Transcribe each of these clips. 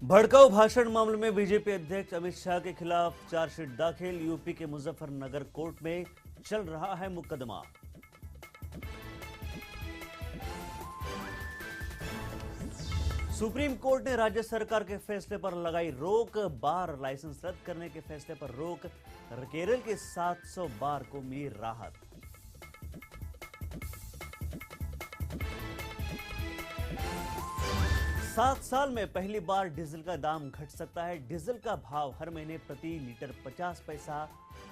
भड़काऊ भाषण मामले में बीजेपी अध्यक्ष अमित शाह के खिलाफ चार्जशीट दाखिल। यूपी के मुजफ्फरनगर कोर्ट में चल रहा है मुकदमा। सुप्रीम कोर्ट ने राज्य सरकार के फैसले पर लगाई रोक। बार लाइसेंस रद्द करने के फैसले पर रोक। केरल के 700 बार को मिली राहत। 7 साल में पहली बार डीजल का दाम घट सकता है। डीजल का भाव हर महीने प्रति लीटर 50 पैसा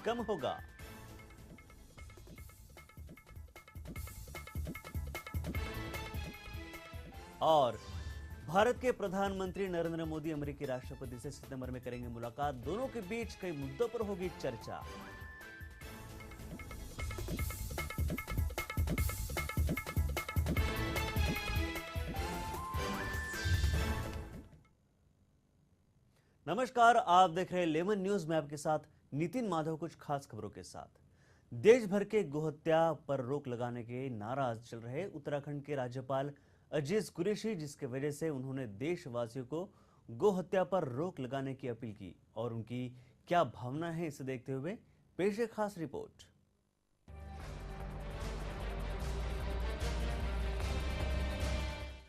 कम होगा। और भारत के प्रधानमंत्री नरेंद्र मोदी अमेरिकी राष्ट्रपति से सितंबर में करेंगे मुलाकात। दोनों के बीच कई मुद्दों पर होगी चर्चा। नमस्कार, आप देख रहे हैं लेमन न्यूज में आपके साथ नितिन माधव। कुछ खास खबरों के साथ। देश भर के गोहत्या पर रोक लगाने के नाराज चल रहे उत्तराखंड के राज्यपाल अजीज कुरैशी, जिसके वजह से उन्होंने देशवासियों को गोहत्या पर रोक लगाने की अपील की। और उनकी क्या भावना है, इसे देखते हुए पेश है खास रिपोर्ट।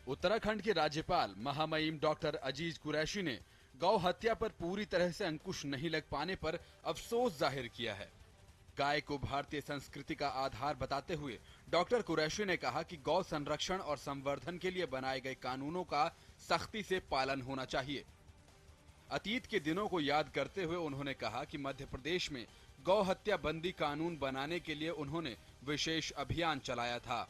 उत्तराखंड के राज्यपाल महामहिम डॉक्टर अजीज कुरैशी ने गौ हत्या पर पूरी तरह से अंकुश नहीं लग पाने पर अफसोस जाहिर किया है। गाय को भारतीय संस्कृति का आधार बताते हुए डॉक्टर कुरैशी ने कहा कि गौ संरक्षण और संवर्धन के लिए बनाए गए कानूनों का सख्ती से पालन होना चाहिए। अतीत के दिनों को याद करते हुए उन्होंने कहा कि मध्य प्रदेश में गौ हत्या बंदी कानून बनाने के लिए उन्होंने विशेष अभियान चलाया था।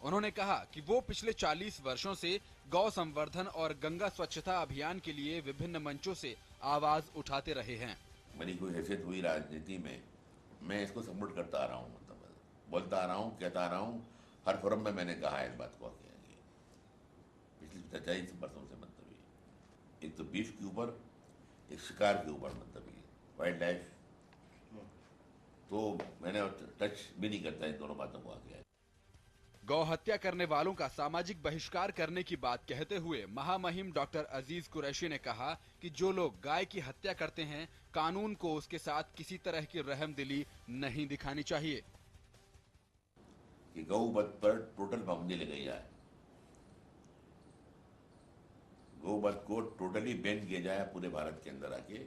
उन्होंने कहा कि वो पिछले 40 वर्षों से गौ संवर्धन और गंगा स्वच्छता अभियान के लिए विभिन्न मंचों से आवाज उठाते रहे हैं। मेरी कोई हैसियत हुई राजनीति में, मैं इसको सपोर्ट करता आ रहा हूँ, मतलब बोलता आ रहा हूँ, कहता आ रहा हूँ। हर फोरम में मैंने कहा है इस बात को। पिछले 40 वर्षों से मतलब ये एक तो बीफ के ऊपर, एक शिकार के ऊपर, मतलब ये वाइल्ड लाइफ, तो मैंने टच भी नहीं करता इन दोनों बातों को आगे। गौ हत्या करने वालों का सामाजिक बहिष्कार करने की बात कहते हुए महामहिम डॉक्टर अजीज कुरैशी ने कहा कि जो लोग गाय की हत्या करते हैं, कानून को उसके साथ किसी तरह की रहमदिली नहीं दिखानी चाहिए। कि गौवध पर टोटल पाबंदी लगाई जाए, गौवध को टोटली बैन किया जाए पूरे भारत के अंदर आके,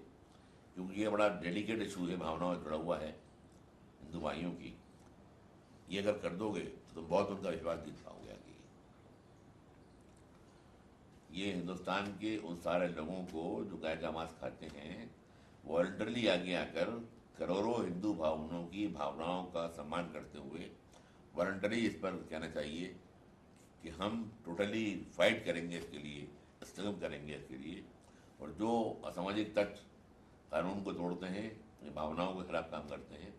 क्योंकि ये बड़ा डेलिकेट इशू है, भावनाओं से जुड़ा हुआ है हिंदू भाइयों की। ये अगर कर दोगे तो बहुत उनका विश्वास जीत पाओगे। ये हिंदुस्तान के उन सारे लोगों को जो गाय का मांस खाते हैं, वॉलंटरली आगे आकर करोड़ों हिंदू भावनाओं की भावनाओं का सम्मान करते हुए वॉलंटरी इस पर कहना चाहिए कि हम टोटली फाइट करेंगे इसके लिए, स्ट्रगल करेंगे इसके लिए। और जो असामाजिक तत्व कानून को तोड़ते हैं, भावनाओं के खिलाफ काम करते हैं,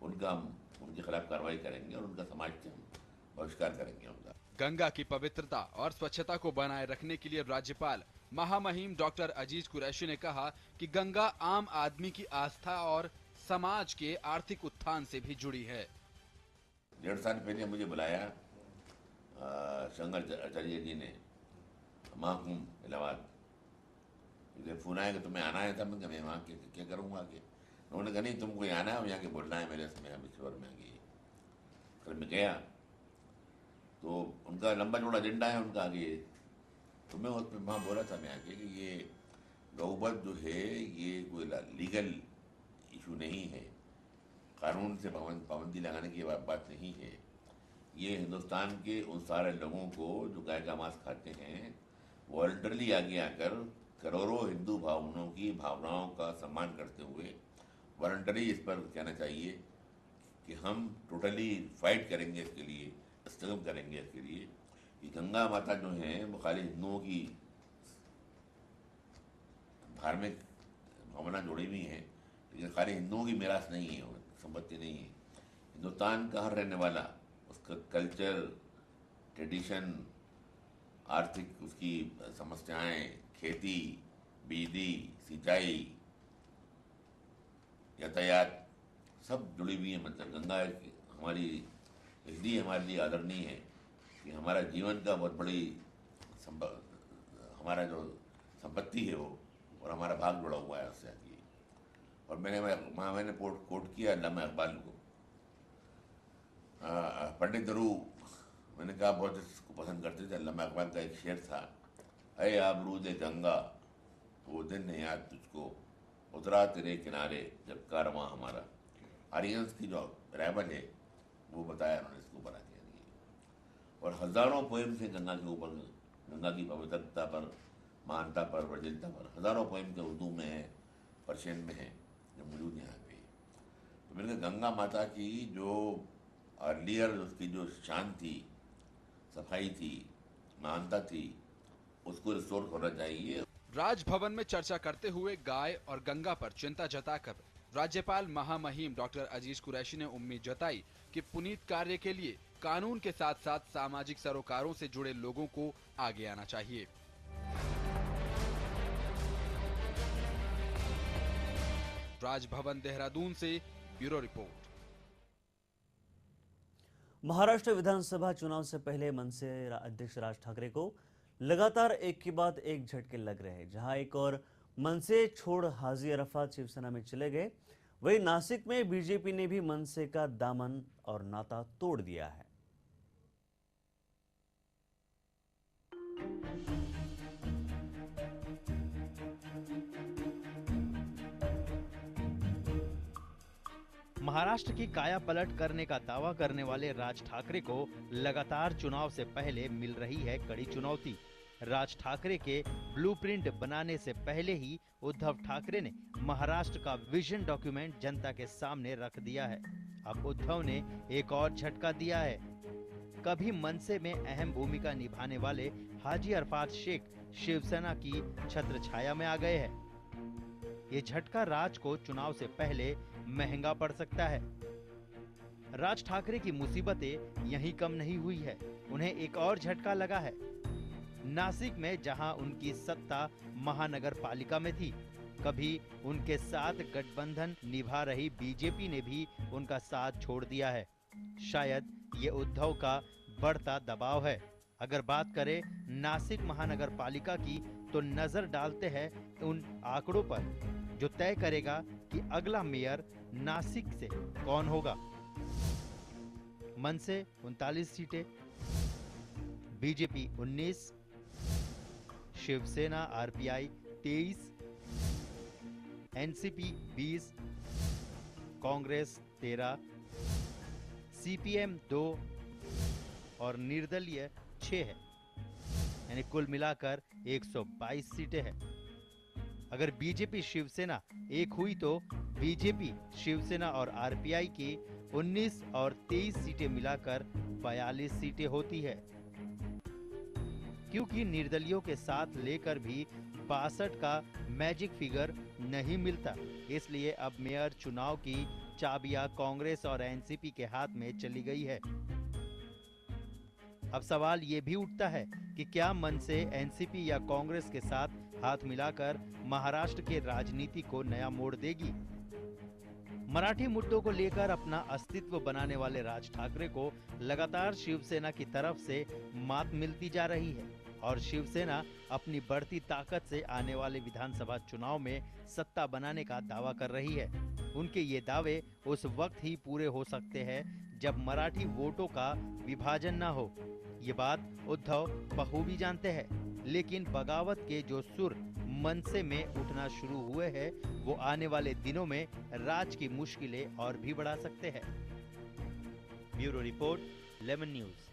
उनके खिलाफ कार्रवाई करेंगे और उनका समाज से हम बहिष्कार करेंगे उनका। गंगा की पवित्रता और स्वच्छता को बनाए रखने के लिए राज्यपाल महामहिम डॉक्टर अजीज कुरैशी ने कहा कि गंगा आम आदमी की आस्था और समाज के आर्थिक उत्थान से भी जुड़ी है। 1.5 साल पहले मुझे बुलाया शंकर आचार्य जी ने महाकुंभ इलाहाबाद। फोन आया कि तुम्हें आना है था। मैं वहाँ के क्या करूँगा आगे। उन्होंने कहा नहीं, तुमको आना है, यहाँ के बोलना है मेरे समय विश्वर में आगे। कल मैं गया तो उनका लंबा चौड़ा एजेंडा है उनका आगे। तो मैं उसमें वहाँ बोला था मैं आगे कि ये गौवध जो है ये कोई लीगल इशू नहीं है, कानून से पाबंदी लगाने की बात नहीं है। ये हिंदुस्तान के उन सारे लोगों को जो गाय का मांस खाते हैं, वॉलंटरली आगे आकर करोड़ों हिंदू भावनाओं की भावनाओं का सम्मान करते हुए वॉलंटरी इस पर कहना चाहिए कि हम टोटली फाइट करेंगे इसके लिए, स्ट्रगल करेंगे इसके लिए। कि गंगा माता जो है वो खाली हिंदुओं की धार्मिक भावना जुड़ी हुई है, लेकिन खाली हिंदुओं की मिरास नहीं है, संपत्ति नहीं है। हिंदुस्तान का हर रहने वाला, उसका कल्चर, ट्रेडिशन, आर्थिक उसकी समस्याएं, खेती, बिजली, सिंचाई, यातायात सब जुड़ी हुई है। मतलब गंगा हमारी इसलिए हमारे लिए आदरणीय है कि हमारा जीवन का बहुत बड़ी हमारा जो संपत्ति है वो, और हमारा भाग जुड़ा हुआ है उससे। और मैंने कोट किया अल्लामा इकबाल को, पंडित दरू, मैंने कहा बहुत इसको पसंद करते थे। अल्लामा इकबाल का एक शेर था, अय आबरूद गंगा वो दिन है याद तुझको, उतरा तेरे किनारे जब कारवां हमारा। आर्यंस की जो रैबल है वो बताया उन्होंने इसको बना के लिए। और हज़ारों पोएम्स हैं गंगा के ऊपर, गंगा की पवित्रता पर, महानता पर, वर्जिलता पर, हज़ारों पोएम के उर्दू में है, पर्शियन में है, जो मौजूद यहाँ पे। तो मैंने कहा गंगा माता की जो अर्लियर उसकी जो शान थी, सफाई थी, महानता थी, उसको रिस्टोर करना चाहिए। राजभवन में चर्चा करते हुए गाय और गंगा पर चिंता जताकर राज्यपाल महामहिम डॉक्टर अजीज कुरैशी ने उम्मीद जताई कि पुनीत कार्य के लिए कानून के साथ साथ सामाजिक सरोकारों से जुड़े लोगों को आगे आना चाहिए। राजभवन देहरादून से ब्यूरो रिपोर्ट। महाराष्ट्र विधानसभा चुनाव से पहले मनसे अध्यक्ष राज ठाकरे को लगातार एक के बाद एक झटके लग रहे हैं। जहां एक और मनसे छोड़ हाजी अरफात शिवसेना में चले गए, वहीं नासिक में बीजेपी ने भी मनसे का दामन और नाता तोड़ दिया है। महाराष्ट्र की काया पलट करने का दावा करने वाले राज ठाकरे को लगातार चुनाव से पहले मिल रही है कड़ी चुनौती। राज ठाकरे के ब्लूप्रिंट बनाने से पहले ही उद्धव ठाकरे ने महाराष्ट्र का विजन डॉक्यूमेंट जनता के सामने रख दिया है। अब उद्धव ने एक और झटका दिया है। कभी मनसे में अहम भूमिका निभाने वाले हाजी अरफात शेख शिवसेना की छत्र छाया में आ गए हैं। ये झटका राज को चुनाव से पहले महंगा पड़ सकता है। राज ठाकरे की मुसीबतें यहीं कम नहीं हुई है, उन्हें एक और झटका लगा है। नासिक में जहां उनकी सत्ता महानगर पालिका में थी, कभी उनके साथ गठबंधन निभा रही बीजेपी ने भी उनका साथ छोड़ दिया है। शायद ये उद्धव का बढ़ता दबाव है। अगर बात करें नासिक महानगर पालिका की, तो नजर डालते हैं उन आंकड़ों पर जो तय करेगा कि अगला मेयर नासिक से कौन होगा। मनसे 39 सीटें, BJP 19, Shiv Sena RPI 23, NCP 20, Congress 13, CPM 2 और निर्दलीय 6 है। यानी कुल मिलाकर 122 सीटें हैं। अगर बीजेपी शिवसेना एक हुई तो बीजेपी शिवसेना और आरपीआई की 19 और 23 सीटें मिलाकर 42 सीटें होती है। क्योंकि निर्दलियों के साथ लेकर भी 62 का मैजिक फिगर नहीं मिलता, इसलिए अब मेयर चुनाव की चाबियां कांग्रेस और एनसीपी के हाथ में चली गई है। अब सवाल ये भी उठता है कि क्या मनसे एनसीपी या कांग्रेस के साथ हाथ मिलाकर महाराष्ट्र के राजनीति को नया मोड़ देगी। मराठी मुद्दों को लेकर अपना अस्तित्व बनाने वाले राज ठाकरे को लगातार शिवसेना की तरफ से मात मिलती जा रही है और शिवसेना अपनी बढ़ती ताकत से आने वाले विधानसभा चुनाव में सत्ता बनाने का दावा कर रही है। उनके ये दावे उस वक्त ही पूरे हो सकते हैं जब मराठी वोटों का विभाजन न हो। ये बात उद्धव बखूबी जानते हैं, लेकिन बगावत के जो सुर मनसे में उठना शुरू हुए हैं, वो आने वाले दिनों में राज की मुश्किलें और भी बढ़ा सकते हैं। Bureau report, lemon news.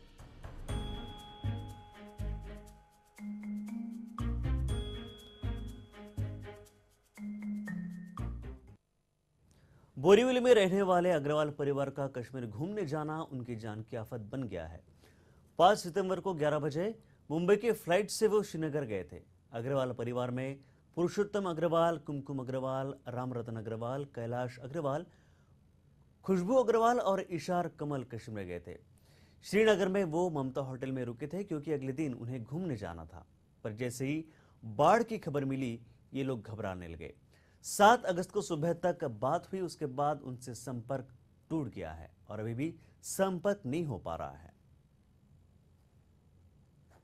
Borivali में रहने वाले अग्रवाल परिवार का कश्मीर घूमने जाना उनकी जान की आफत बन गया है। 5 सितंबर को 11 बजे मुंबई के फ्लाइट से वो श्रीनगर गए थे। अग्रवाल परिवार में पुरुषोत्तम अग्रवाल, कुमकुम अग्रवाल, रामरतन अग्रवाल, कैलाश अग्रवाल, खुशबू अग्रवाल और इशार कमल कश्मीर गए थे। श्रीनगर में वो ममता होटल में रुके थे क्योंकि अगले दिन उन्हें घूमने जाना था। पर जैसे ही बाढ़ की खबर मिली, ये लोग घबराने लगे। 7 अगस्त को सुबह तक बात हुई, उसके बाद उनसे संपर्क टूट गया है और अभी भी संपर्क नहीं हो पा रहा है।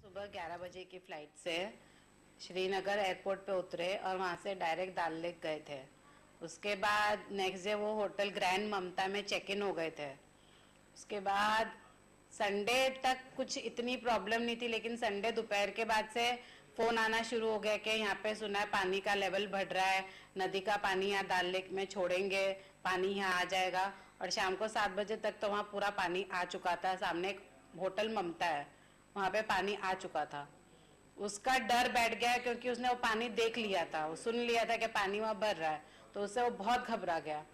सुबह 11 बजे की फ्लाइट से श्रीनगर एयरपोर्ट पे उतरे और वहाँ से डायरेक्ट दाल लेक गए थे। उसके बाद नेक्स्ट डे वो होटल ग्रैंड ममता में चेक इन हो गए थे। उसके बाद संडे तक कुछ इतनी प्रॉब्लम नहीं थी, लेकिन संडे दोपहर के बाद से फ़ोन आना शुरू हो गया कि यहाँ पे सुना है पानी का लेवल बढ़ रहा है, नदी का पानी यहाँ दाल लेक में छोड़ेंगे, पानी यहाँ आ जाएगा। और शाम को 7 बजे तक तो वहाँ पूरा पानी आ चुका था। सामने एक होटल ममता है, वहाँ पे पानी आ चुका था। उसका डर बैठ गया क्योंकि उसने वो पानी देख लिया था, वो सुन लिया था कि पानी वहाँ भर रहा है, तो उससे वो बहुत घबरा गया।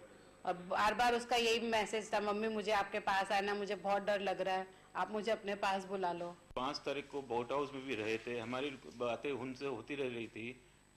और बार बार उसका यही मैसेज था, मम्मी मुझे आपके पास आना, मुझे बहुत डर लग रहा है, आप मुझे अपने पास बुला लो। 5 तारीख को बोट हाउस में भी रहे थे, हमारी बातें उनसे होती रह रही थी।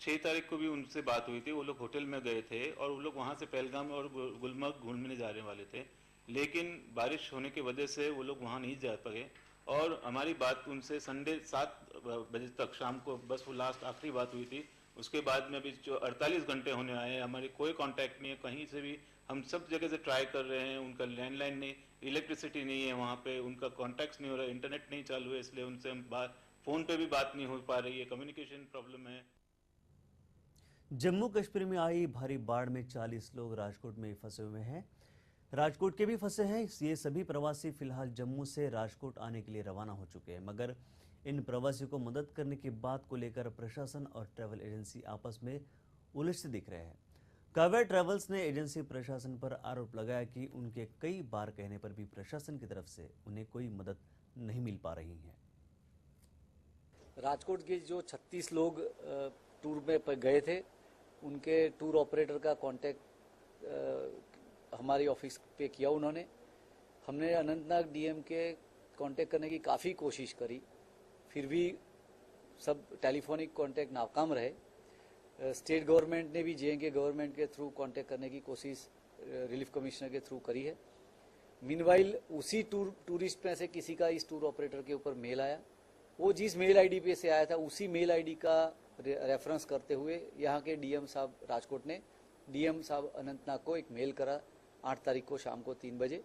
6 तारीख को भी उनसे बात हुई थी, वो लोग होटल में गए थे और वो लोग वहाँ से पहलगाम और गुलमर्ग घूमने जाने वाले थे, लेकिन बारिश होने की वजह से वो लोग वहाँ नहीं जा पाए। और हमारी बात उनसे संडे 7 बजे तक शाम को बस वो लास्ट आखिरी बात हुई थी। उसके बाद में अभी जो 48 घंटे होने आए हैं, हमारी कोई कांटेक्ट नहीं है कहीं से भी। हम सब जगह से ट्राई कर रहे हैं, उनका लैंडलाइन नहीं, इलेक्ट्रिसिटी नहीं है वहाँ पे, उनका कॉन्टैक्ट नहीं हो रहा है, इंटरनेट नहीं चालू है, इसलिए उनसे हम बात फ़ोन पे भी बात नहीं हो पा रही है, कम्युनिकेशन प्रॉब्लम है। जम्मू कश्मीर में आई भारी बाढ़ में 40 लोग राजकोट में फंसे हुए हैं। राजकोट के भी फंसे हैं। ये सभी प्रवासी फिलहाल जम्मू से राजकोट आने के लिए रवाना हो चुके हैं, मगर इन प्रवासियों को मदद करने की बात को लेकर प्रशासन और ट्रैवल एजेंसी आपस में उलझते दिख रहे हैं। काव्या ट्रैवल्स ने एजेंसी प्रशासन पर आरोप लगाया कि उनके कई बार कहने पर भी प्रशासन की तरफ से उन्हें कोई मदद नहीं मिल पा रही है। राजकोट के जो 36 लोग टूर में गए थे, उनके टूर ऑपरेटर का कांटेक्ट हमारी ऑफिस पे किया उन्होंने। हमने अनंतनाग डीएम के कांटेक्ट करने की काफ़ी कोशिश करी, फिर भी सब टेलीफोनिक कांटेक्ट नाकाम रहे। स्टेट गवर्नमेंट ने भी जेएनके गवर्नमेंट के थ्रू कांटेक्ट करने की कोशिश रिलीफ कमिश्नर के थ्रू करी है। मीनवाइल उसी टूरिस्ट में से किसी का इस टूर ऑपरेटर के ऊपर मेल आया। वो जिस मेल आईडी पे से आया था उसी मेल आईडी का रेफरेंस करते हुए यहाँ के डीएम साहब राजकोट ने डीएम साहब अनंतनाग को एक मेल करा 8 तारीख को शाम को 3 बजे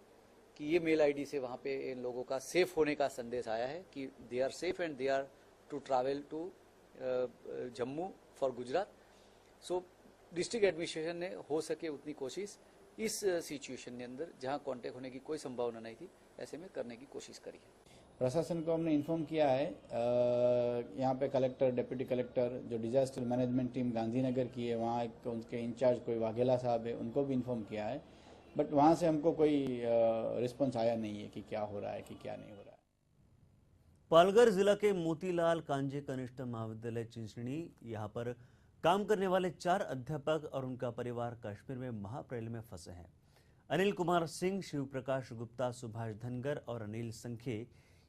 कि ये मेल आईडी से वहाँ पे इन लोगों का सेफ होने का संदेश आया है कि they are safe and they are to travel to Jammu for Gujarat. So district administration ने हो सके उतनी कोशिश इस सिचुएशन के अंदर जहां कांटेक्ट होने की कोई संभावना नहीं थी, ऐसे में करने की कोशिश करी है। प्रशासन को हमने इन्फॉर्म किया है। यहाँ पे कलेक्टर, डिप्टी कलेक्टर, जो डिजास्टर मैनेजमेंट टीम गांधीनगर की है, वहाँ एक उनके इंचार्ज कोई वाघेला साहब है, उनको भी इन्फॉर्म किया है, बट वहाँ से हमको कोई रिस्पॉन्स आया नहीं है कि क्या हो रहा है कि क्या नहीं हो रहा है। पालघर जिला के मोतीलाल कांजे कनिष्ठ महाविद्यालय चिंचणी, यहाँ पर काम करने वाले 4 अध्यापक और उनका परिवार कश्मीर में महाप्रलय में फंसे हैं। अनिल कुमार सिंह, शिव प्रकाश गुप्ता, सुभाष धनगर और अनिल संखे,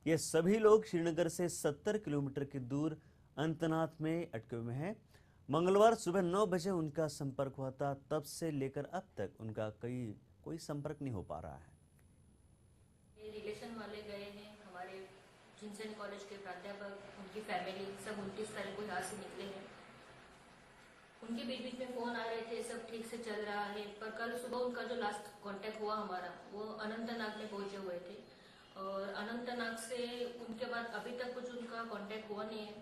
ये सभी लोग श्रीनगर से 70 किलोमीटर की दूर अंतनाथ में अटके हुए हैं। मंगलवार सुबह 9 बजे उनका संपर्क हुआ था, तब से लेकर अब तक उनका कोई संपर्क नहीं हो पा रहा है। रिलेशन वाले गए हैं, हमारे चिंचणी कॉलेज के प्राध्यापक, उनकी फैमिली सब 29 तारीख को यहाँ से निकले हैं। उनके बीच में फोन आ रहे थे, सब ठीक से चल रहा है, पर कल सुबह उनका जो लास्ट कांटेक्ट हुआ हमारा, वो अनंतनाग में पहुंचे हुए थे और अनंतनाग से उनके बाद अभी तक कुछ उनका कांटेक्ट हुआ नहीं है।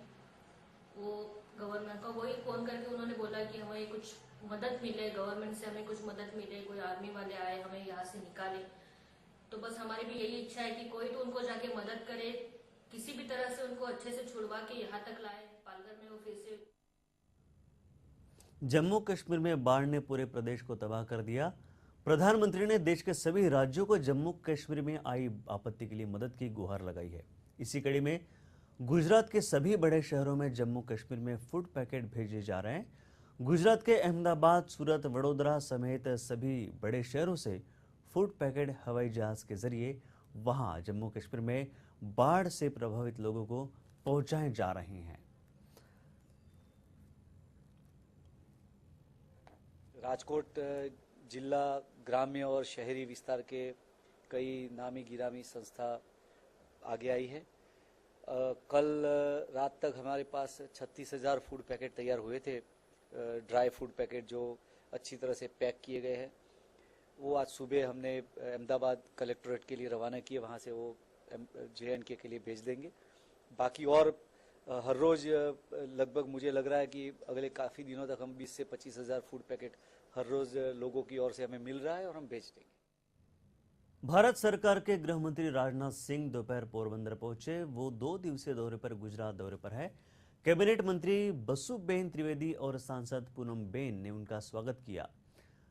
वो गवर्नमेंट का वही फोन करके उन्होंने बोला कि हमें कुछ मदद मिले, गवर्नमेंट से हमें कुछ मदद मिले, कोई आर्मी वाले आए हमें यहाँ से निकाले। तो बस हमारी भी यही इच्छा है कि कोई तो उनको जाके मदद करे, किसी भी तरह से उनको अच्छे से छुड़वा के यहाँ तक लाए, पालघर में वो फिर से। जम्मू कश्मीर में बाढ़ ने पूरे प्रदेश को तबाह कर दिया। प्रधानमंत्री ने देश के सभी राज्यों को जम्मू कश्मीर में आई आपत्ति के लिए मदद की गुहार लगाई है। इसी कड़ी में गुजरात के सभी बड़े शहरों में जम्मू कश्मीर में फूड पैकेट भेजे जा रहे हैं। गुजरात के अहमदाबाद, सूरत, वडोदरा समेत सभी बड़े शहरों से फूड पैकेट हवाई जहाज के जरिए वहां जम्मू कश्मीर में बाढ़ से प्रभावित लोगों को पहुंचाए जा रहे हैं। राजकोट जिला ग्राम्य और शहरी विस्तार के कई नामी गिरामी संस्था आगे आई है। कल रात तक हमारे पास 36,000 फूड पैकेट तैयार हुए थे, ड्राई फूड पैकेट जो अच्छी तरह से पैक किए गए हैं। वो आज सुबह हमने अहमदाबाद कलेक्ट्रेट के लिए रवाना किए, वहाँ से वो JNK के लिए भेज देंगे। बाकी और हर रोज लगभग मुझे लग रहा है कि अगले काफ़ी दिनों तक हम 20 से 25 हज़ार फूड पैकेट हर रोज लोगों की ओर से हमें मिल रहा है और हम बेच देंगे। भारत सरकार के गृह मंत्री राजनाथ सिंह दोपहर पोरबंदर पहुंचे। वो 2 दिवसीय दौरे पर गुजरात दौरे पर है। कैबिनेट मंत्री बसुबेन त्रिवेदी और सांसद पूनम बेन ने उनका स्वागत किया।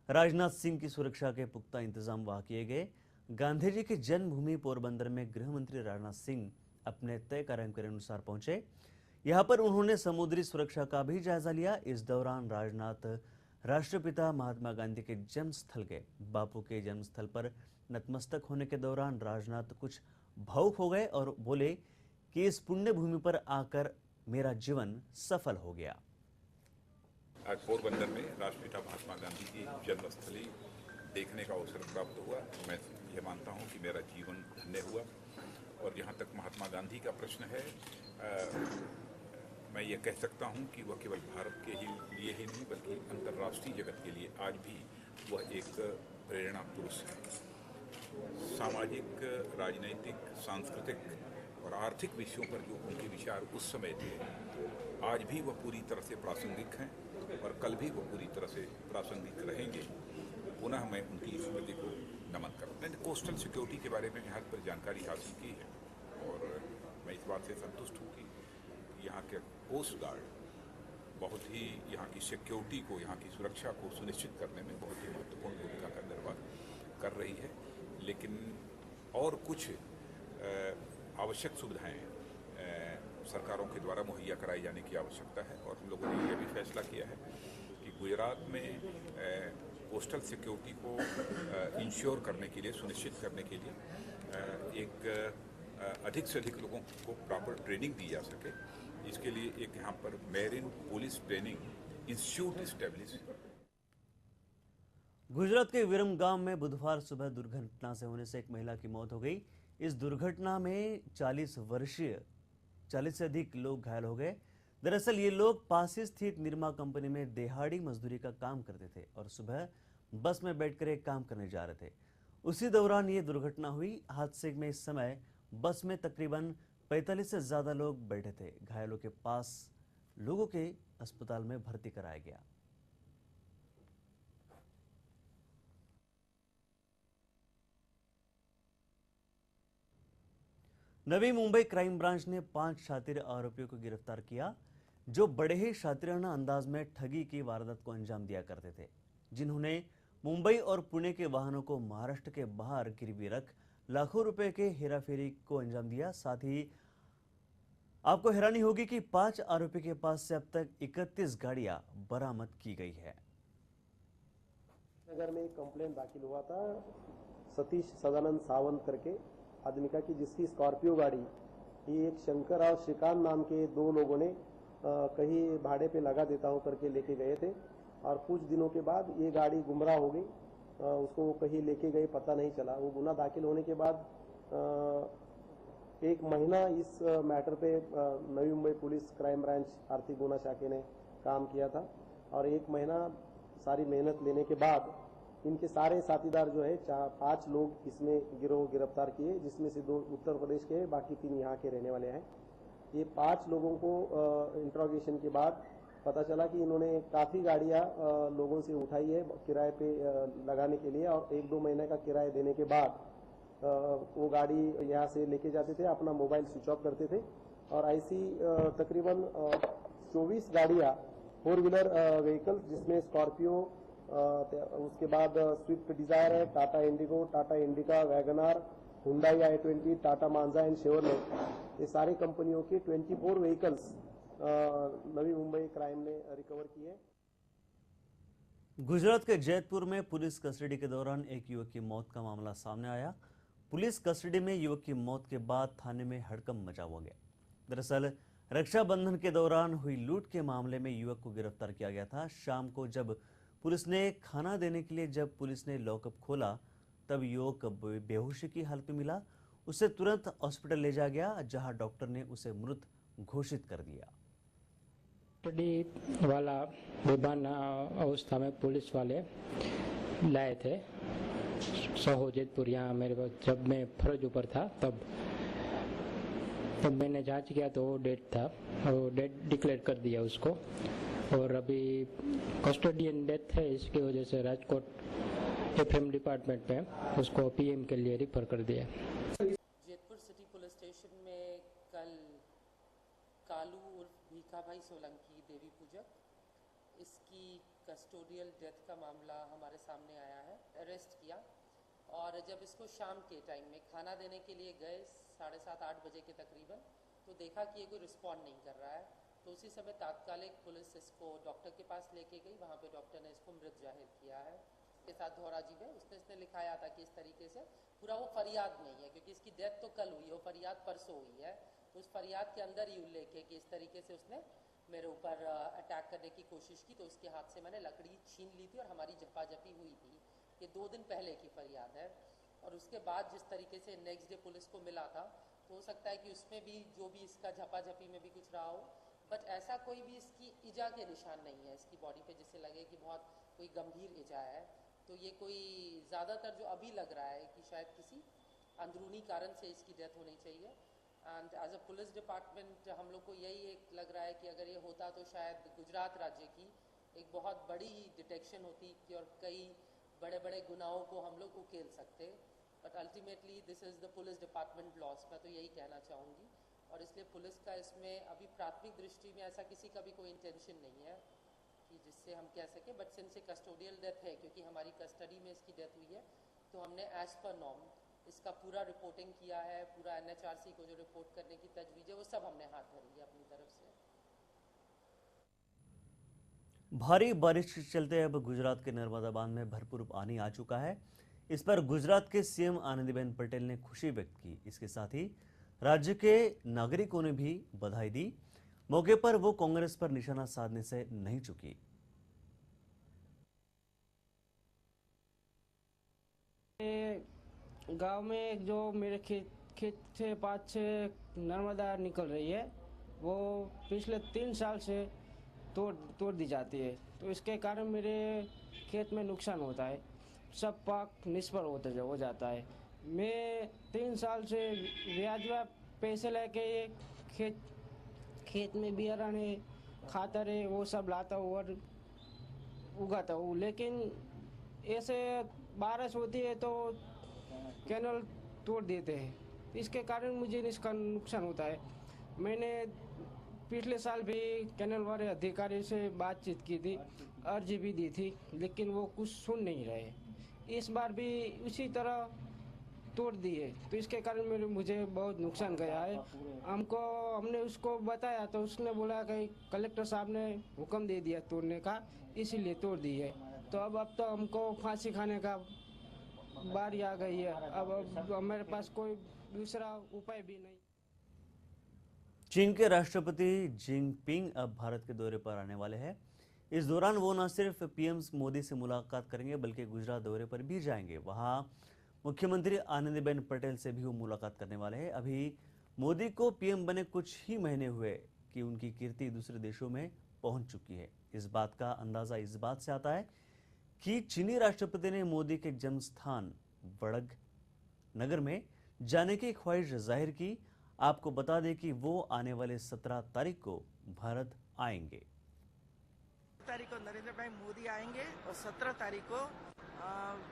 राजनाथ सिंह की सुरक्षा के पुख्ता इंतजाम वहां किए गए। गांधी जी की जन्मभूमि पोरबंदर में गृह मंत्री राजनाथ सिंह अपने तय कार्यक्रम के अनुसार पहुंचे। यहां पर उन्होंने समुद्री सुरक्षा का भी जायजा लिया। इस दौरान राजनाथ राष्ट्रपिता महात्मा गांधी के जन्मस्थल गए। बापू के जन्मस्थल पर नतमस्तक होने के दौरान राजनाथ कुछ भावुक हो गए और बोले कि इस पुण्य भूमि पर आकर मेरा जीवन सफल हो गया। आज पोरबंदर में राष्ट्रपिता महात्मा गांधी की जन्मस्थली देखने का अवसर प्राप्त हुआ। मैं ये मानता हूँ कि मेरा जीवन धन्य हुआ। और जहाँ तक महात्मा गांधी का प्रश्न है, मैं ये कह सकता हूँ कि वह केवल भारत के लिए ही नहीं बल्कि अंतर्राष्ट्रीय जगत के लिए आज भी वह एक प्रेरणा पुरुष है। सामाजिक, राजनीतिक, सांस्कृतिक और आर्थिक विषयों पर जो उनके विचार उस समय थे, आज भी वह पूरी तरह से प्रासंगिक हैं और कल भी वह पूरी तरह से प्रासंगिक रहेंगे। पुनः मैं उनकी स्मृति को नमन करता हूँ। मैंने कोस्टल सिक्योरिटी के बारे में यहाँ पर जानकारी हासिल की है और मैं इस बात से संतुष्ट हूँ कि यहाँ के कोस्ट गार्ड बहुत ही यहाँ की सिक्योरिटी को, यहाँ की सुरक्षा को सुनिश्चित करने में बहुत ही महत्वपूर्ण भूमिका का निर्वाह कर रही है। लेकिन और कुछ आवश्यक सुविधाएं सरकारों के द्वारा मुहैया कराई जाने की आवश्यकता है। और हम लोगों ने यह भी फैसला किया है कि गुजरात में कोस्टल सिक्योरिटी को इंश्योर करने के लिए, सुनिश्चित करने के लिए एक अधिक से अधिक लोगों को प्रॉपर ट्रेनिंग दी जा सके। इसके लिए एक यहाँ पर marine police training institute establish. Gujarat के विरमगाम में बुधवार सुबह दुर्घटना से होने से एक महिला की मौत हो गई। इस दुर्घटना में 40 से अधिक लोग घायल हो गए। दरअसल ये लोग पास ही स्थित निरमा कंपनी में दिहाड़ी मजदूरी का काम करते थे और सुबह बस में बैठकर एक काम करने जा रहे थे। उसी दौरान ये दुर्घटना हुई। हादसे में इस समय बस में तकरीबन 45 से ज्यादा लोग बैठे थे। घायलों के पास लोगों के अस्पताल में भर्ती कराया गया। नवी मुंबई क्राइम ब्रांच ने 5 शातिर आरोपियों को गिरफ्तार किया जो बड़े ही शातिराना अंदाज में ठगी की वारदात को अंजाम दिया करते थे, जिन्होंने मुंबई और पुणे के वाहनों को महाराष्ट्र के बाहर गिरवी रख लाखों रुपए के हेराफेरी को अंजाम दिया। साथ ही आपको हैरानी होगी कि 5 आरोपी के पास से अब तक 31 गाड़ियां बरामद की गई है। नगर में एक कंप्लेन दाखिल हुआ था सतीश सदानंद सावंत करके आदमी का कि जिसकी स्कॉर्पियो गाड़ी ये एक शंकर और श्रीकांत नाम के 2 लोगों ने कहीं भाड़े पे लगा देता हूं करके लेके गए थे और कुछ दिनों के बाद ये गाड़ी गुमराह हो गई। उसको कहीं लेके गए पता नहीं चला। वो गुना दाखिल होने के बाद 1 महीना इस मैटर पे Navi Mumbai police crime branch आर्थिक गुना शाखे ने काम किया था और 1 महीना सारी मेहनत लेने के बाद इनके सारे साथीदार जो है 5 लोग इसमें गिरफ्तार किए, जिसमें से 2 उत्तर प्रदेश के हैं, बाकी 3 यहाँ के रहने वाले हैं। ये 5 लोगों को इंट्रोगेशन के बाद पता चला कि इन्होंने काफ़ी गाड़ियाँ लोगों से उठाई है किराए पे लगाने के लिए और 1-2 महीने का किराया देने के बाद वो गाड़ी यहाँ से लेके जाते थे, अपना मोबाइल स्विच ऑफ करते थे और ऐसी तकरीबन 24 गाड़ियाँ 4 व्हीलर व्हीकल जिसमें स्कॉर्पियो, उसके बाद स्विफ्ट डिजायर है, Tata Indigo, Tata Indica, WagonR, Hyundai i20, Tata Manza and Chevrolet, ये सारी कंपनियों के 24 व्हीकल्स नवी मुंबई क्राइम ने रिकवर किए। गुजरात के जैतपुर में पुलिस कस्टडी के दौरान एक युवक की मौत का मामला सामने आया। पुलिस कस्टडी में युवक की मौत के बाद थाने में हड़कंप मचा हुआ गया। दरअसल रक्षाबंधन के दौरान हुई लूट के मामले में युवक को गिरफ्तार किया गया था। शाम को जब पुलिस ने खाना देने के लिए जब पुलिस ने लॉकअप खोला तब युवक बेहोशी की हालत में मिला। उसे तुरंत हॉस्पिटल ले जाया गया जहां डॉक्टर ने उसे मृत घोषित कर दिया। कस्टडी वाला बेभान अवस्था में पुलिस वाले लाए थे सहो जैतपुर। यहाँ मेरे पास जब मैं फर्ज ऊपर था तब तो मैंने जांच किया तो वो डेड था, वो डेड डिक्लेयर कर दिया उसको, और अभी कस्टोडियन डेथ है, इसकी वजह से राजकोट एफएम डिपार्टमेंट में उसको पीएम के लिए रिफर कर दिया। जेतपुर सिटी पुलिस स्टेशन में कल कालू उर्फ भीखा भाई सोलंकी देवी पूजक, इसकी कस्टोडियल डेथ का मामला हमारे सामने आया है। अरेस्ट किया और जब इसको शाम के टाइम में खाना देने के लिए गए 7:30-8 बजे के तकरीबन, तो देखा कि ये कोई रिस्पॉन्ड नहीं कर रहा है। तो उसी समय तात्कालिक पुलिस इसको डॉक्टर के पास लेके गई। वहाँ पे डॉक्टर ने इसको मृत जाहिर किया है। के साथ धौराजी में उसने लिखाया था कि इस तरीके से पूरा वो फरियाद नहीं है, क्योंकि इसकी डेथ तो कल हुई है, वो फरियाद परसों हुई है। तो उस फरियाद के अंदर ही उल्लेख है कि इस तरीके से उसने मेरे ऊपर अटैक करने की कोशिश की, तो उसके हाथ से मैंने लकड़ी छीन ली थी और हमारी झपाझपी हुई थी। ये 2 दिन पहले की फरियाद है। और उसके बाद जिस तरीके से नेक्स्ट डे पुलिस को मिला था, तो हो सकता है कि उसमें भी जो भी इसका झपाझपी में भी कुछ रहा हो, बट ऐसा कोई भी इसकी ईजा के निशान नहीं है इसकी बॉडी पे जिससे लगे कि बहुत कोई गंभीर ईजा है। तो ये कोई ज़्यादातर जो अभी लग रहा है कि शायद किसी अंदरूनी कारण से इसकी डेथ होनी चाहिए। And as a police department हम लोग को यही एक लग रहा है कि अगर ये होता तो शायद गुजरात राज्य की एक बहुत बड़ी डिटेक्शन होती कि और कई बड़े बड़े गुनाहों को हम लोग उकेल सकते। But ultimately this is the police department loss, मैं तो यही कहना चाहूँगी। और इसलिए पुलिस का इसमें अभी प्राथमिक दृष्टि में ऐसा किसी का भी कोई इंटेंशन नहीं है कि जिससे हम कह सकें। बट सिंस कस्टोडियल डेथ है, क्योंकि हमारी कस्टडी में इसकी डेथ हुई है, तो हमने एज पर नॉर्म इसका पूरा रिपोर्टिंग किया है। पूरा NHRC को जो रिपोर्ट करने की तजवीज़ है वो सब हमने हाथ धरी है अपनी तरफ से। भारी बारिश के चलते अब गुजरात के नर्मदा बांध में भरपूर पानी आ चुका है। इस पर गुजरात के सीएम आनंदीबेन पटेल ने खुशी व्यक्त की। इसके साथ ही राज्य के नागरिकों ने भी बधाई दी। मौके पर वो कांग्रेस पर निशाना साधने से नहीं चुकी। गांव में जो मेरे खेत से 5-6 नर्मदा निकल रही है, वो पिछले 3 साल से तोड़ दी जाती है। तो इसके कारण मेरे खेत में नुकसान होता है, सब पाक निष्फल हो जाता है। मैं 3 साल से ब्याज पैसे लेके खेत में बियारण है, खातर है, वो सब लाता हूँ और उगाता हूँ। लेकिन ऐसे बारिश होती है तो कैनल तोड़ देते हैं, इसके कारण मुझे इसका नुकसान होता है। मैंने पिछले साल भी कैनल वाले अधिकारी से बातचीत की थी, अर्जी भी दी थी, लेकिन वो कुछ सुन नहीं रहे। इस बार भी उसी तरह तोड़ दिए, तो इसके कारण मुझे बहुत नुकसान गया है। हमने उसको बताया तो उसने बोला कि कलेक्टर साहब ने हुक्म दे दिया तोड़ने का, इसीलिए तोड़ दी है। तो अब तो हमको फांसी खाने का बारी आ गई है। अब हमारे पास कोई दूसरा उपाय भी नहीं। चीन के राष्ट्रपति जिनपिंग अब भारत के दौरे पर आने वाले हैं। इस दौरान वो न सिर्फ पीएम मोदी से मुलाकात करेंगे बल्कि गुजरात दौरे पर भी जाएंगे। वहां मुख्यमंत्री आनंदीबेन पटेल से भी वो मुलाकात करने वाले हैं। अभी मोदी को पीएम बने कुछ ही महीने हुए कि उनकी कीर्ति दूसरे देशों में पहुंच चुकी है। इस बात का अंदाजा इस बात से आता है कि चीनी राष्ट्रपति ने मोदी के जन्म स्थान वड़ग नगर में जाने की ख्वाहिश जाहिर की। आपको बता दें कि वो आने वाले 17 तारीख को भारत आएंगे। तारीख को नरेंद्र भाई मोदी आएंगे और 17 तारीख को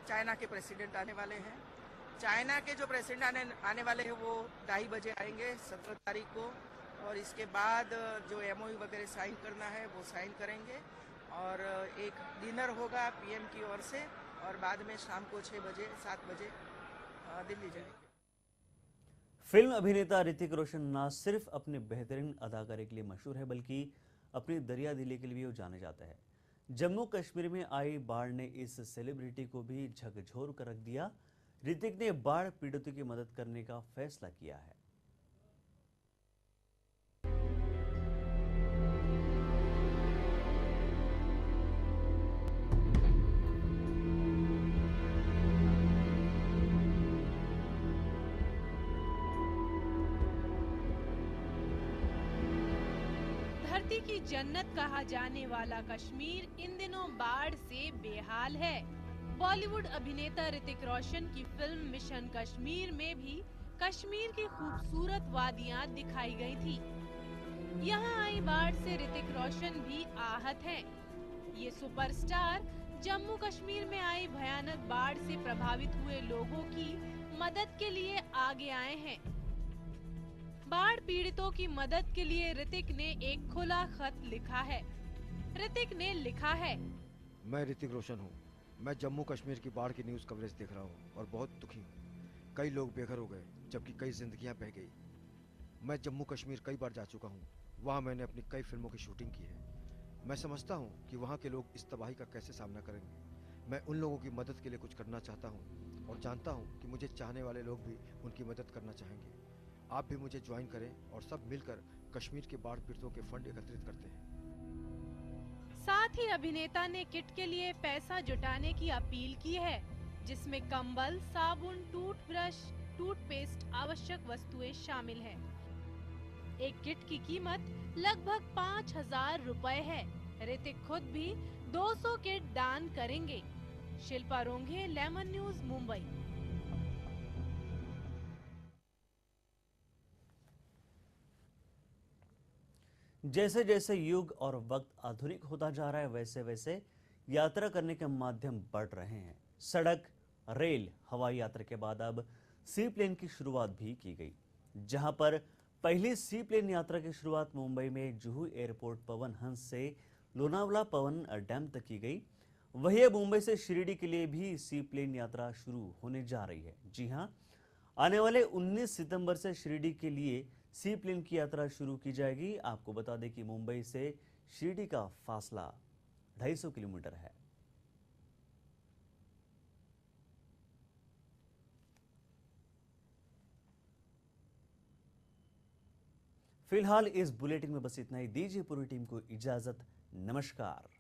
चाइना के प्रेसिडेंट आने वाले हैं। चाइना के जो प्रेसिडेंट आने वाले हैं वो 2:30 बजे आएंगे 17 तारीख को, और इसके बाद जो MOU वगैरह साइन करना है वो साइन करेंगे, और एक डिनर होगा पीएम की ओर से, और बाद में शाम को 6 बजे 7 बजे दिल्ली जाएंगे। फिल्म अभिनेता ऋतिक रोशन न सिर्फ अपने बेहतरीन अदाकारी के लिए मशहूर है बल्कि अपनी दरिया दिली के लिए भी वो जाने जाता है। जम्मू कश्मीर में आई बाढ़ ने इस सेलिब्रिटी को भी झकझोर कर रख दिया। ऋतिक ने बाढ़ पीड़ितों की मदद करने का फैसला किया है। धरती की जन्नत कहा जाने वाला कश्मीर इन दिनों बाढ़ से बेहाल है। बॉलीवुड अभिनेता ऋतिक रोशन की फिल्म मिशन कश्मीर में भी कश्मीर की खूबसूरत वादियां दिखाई गई थी। यहाँ आई बाढ़ से ऋतिक रोशन भी आहत हैं। ये सुपरस्टार जम्मू कश्मीर में आई भयानक बाढ़ से प्रभावित हुए लोगों की मदद के लिए आगे आए हैं। बाढ़ पीड़ितों की मदद के लिए ऋतिक ने एक खुला खत लिखा है। ऋतिक ने लिखा है, मैं ऋतिक रोशन हूँ। मैं जम्मू कश्मीर की बाढ़ की न्यूज़ कवरेज देख रहा हूँ और बहुत दुखी हूँ। कई लोग बेघर हो गए जबकि कई जिंदगियाँ बह गई। मैं जम्मू कश्मीर कई बार जा चुका हूँ। वहाँ मैंने अपनी कई फिल्मों की शूटिंग की है। मैं समझता हूँ कि वहाँ के लोग इस तबाही का कैसे सामना करेंगे। मैं उन लोगों की मदद के लिए कुछ करना चाहता हूँ और जानता हूँ कि मुझे चाहने वाले लोग भी उनकी मदद करना चाहेंगे। आप भी मुझे ज्वाइन करें और सब मिलकर कश्मीर के बाढ़ पीड़ितों के फंड एकत्रित करते हैं। साथ ही अभिनेता ने किट के लिए पैसा जुटाने की अपील की है, जिसमें कंबल, साबुन, टूथब्रश, टूथपेस्ट आवश्यक वस्तुएं शामिल हैं। एक किट की कीमत लगभग 5,000 रुपए है। ऋतिक खुद भी 200 किट दान करेंगे। Shilpa Ronghe, Lemon News, Mumbai. जैसे जैसे युग और वक्त आधुनिक होता जा रहा है, वैसे वैसे यात्रा करने के माध्यम बढ़ रहे हैं। सड़क, रेल, हवाई यात्रा के बाद अब सी प्लेन की शुरुआत भी की गई, जहां पर पहली सी प्लेन यात्रा की शुरुआत मुंबई में जुहू एयरपोर्ट पवन हंस से लोनावला पवन डैम तक की गई। वहीं अब मुंबई से शिरडी के लिए भी सी प्लेन यात्रा शुरू होने जा रही है। जी हां, आने वाले 19 सितंबर से शिरडी के लिए सी प्लेन की यात्रा शुरू की जाएगी। आपको बता दें कि मुंबई से शिरडी का फासला 250 किलोमीटर है। फिलहाल इस बुलेटिन में बस इतना ही। दीजिए पूरी टीम को इजाजत। नमस्कार।